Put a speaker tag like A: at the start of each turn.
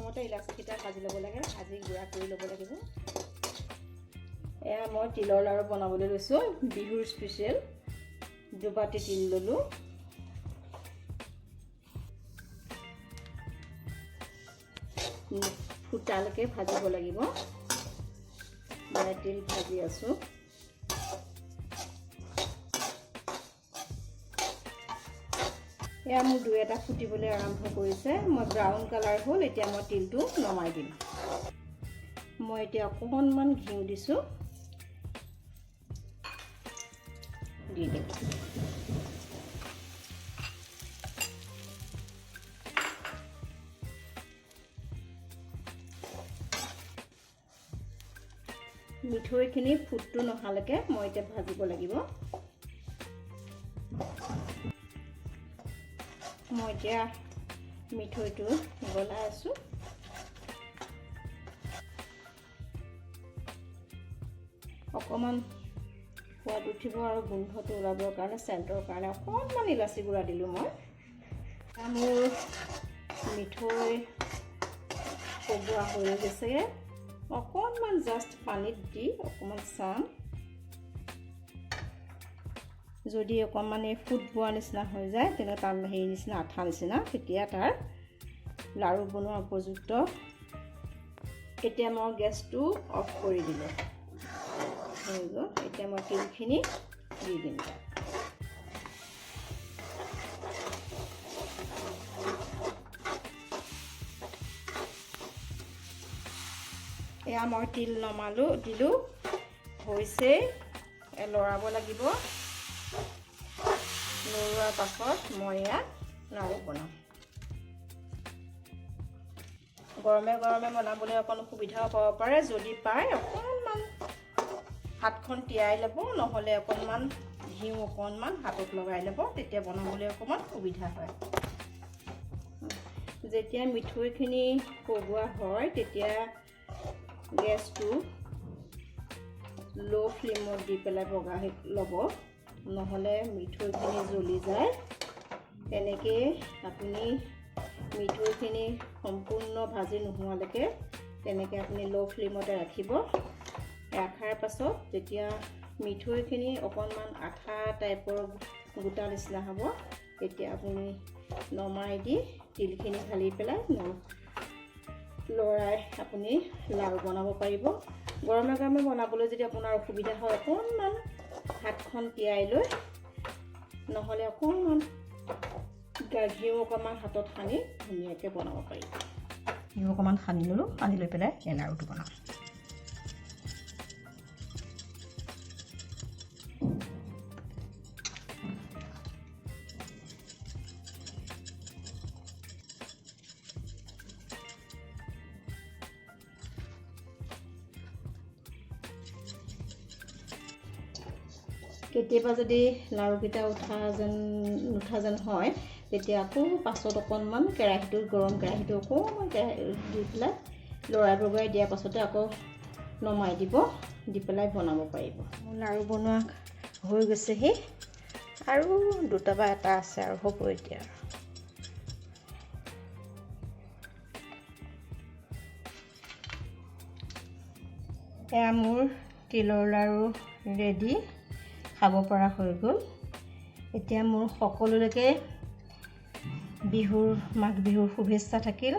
A: প্ৰথমতে ইলাচিকেইটা ভাজি ল'ব লাগে, ভাজি গুড়া কৰি ল'ব লাগিব। এয়া মই তিলৰ লাড়ু বনাবলৈ লৈছোঁ। বিহুৰ স্পেচিয়েল 2 বাটি তিল ল'লোঁ। ফুটালৈকে ভাজিব লাগিব। মই তিল ভাজি আছোঁ। এয়া মোৰ 2 এটা ফুটিবলৈ আৰম্ভ কৰিছে। মই ব্ৰাউন কালাৰ হ'ল। এতিয়া মই তিলটো নমাই দিম। মই এতিয়া অকণমান ঘিউ দিছোঁ। দি দিম। মিঠৈখিনি ফুটটো নহালৈকে মই এতিয়া ভাজিব লাগিব। মই এতিয়া মিঠৈটো গলাই আছোঁ। অকণমান সোৱাদ উঠিব আৰু গোন্ধটো ওলাবৰ কাৰণে চেণ্টৰ কাৰণে অকণমান ইলাচি গুড়া দিলোঁ মই। মোৰ মিঠৈ পগোৱা হৈ গৈছে। অকণমান জাষ্ট পানীত দি অকণমান চাম। যদি অকণমান এই ফুট বোৱা নিচিনা হৈ যায়, তেনেকৈ তাৰ হেৰি নিচিনা আঠা নিচিনা, তেতিয়া তাৰ লাড়ু বনোৱা উপযুক্ত। এতিয়া মই গেছটো অফ কৰি দিলোঁ। হৈ গ'ল। এতিয়া মই তিলখিনি দি দিম। এয়া মই তিল নমালোঁ, দিলোঁ। হৈছে, লৰাব লাগিব। লৰোৱাৰ পাছত মই এয়া লাড়ু বনাম। গৰমে গৰমে বনাবলৈ অকণ সুবিধাও পাব পাৰে। যদি পায় অকণমান হাতখন তিয়াই ল'ব, নহ'লে অকণমান ঘিউ অকণমান হাতত লগাই ল'ব, তেতিয়া বনাবলৈ অকণমান সুবিধা হয়। যেতিয়া মিঠৈখিনি পগোৱা হয়, তেতিয়া গেছটো ল' ফ্লেমত দি পেলাই বগাই ল'ব, নহ'লে মিঠৈখিনি জ্বলি যায়। তেনেকৈ আপুনি মিঠৈখিনি সম্পূৰ্ণ ভাজি নোহোৱালৈকে তেনেকৈ আপুনি ল' ফ্লেমতে ৰাখিব। ৰখাৰ পাছত যেতিয়া মিঠৈখিনি অকণমান আঠা টাইপৰ গোটা নিচিনা হ'ব, তেতিয়া আপুনি নমাই দি তিলখিনি ঢালি পেলাই লৰাই আপুনি লাড়ু বনাব পাৰিব। গৰমে গৰমে বনাবলৈ যদি আপোনাৰ অসুবিধা হয়, অকণমান হাতখন তিয়াই লৈ, নহ'লে অকণমান ঘিউ অকণমান হাতত সানি ধুনীয়াকৈ বনাব পাৰিব। ঘিউ অকণমান সানি ল'লোঁ, সানি লৈ পেলাই এই লাড়ুটো বনাম। কেতিয়াবা যদি লাড়ুকেইটা নুঠা যেন হয়, তেতিয়া আকৌ পাছত অকণমান কেৰাহীটো গৰম কেৰাহীটো অকণমান দি পেলাই লৰাই বগৰাই দিয়াৰ পাছতে আকৌ নমাই দিব, দি পেলাই বনাব পাৰিব। মোৰ লাড়ু বনোৱা হৈ গৈছেহি, আৰু 2টা বা 1টা আছে আৰু হ'ব এতিয়া। এয়া মোৰ তিলৰ লাড়ু ৰেডি, খাব পৰা হৈ গ'ল। এতিয়া মোৰ সকলোলৈকে মাঘ বিহুৰ শুভেচ্ছা থাকিল।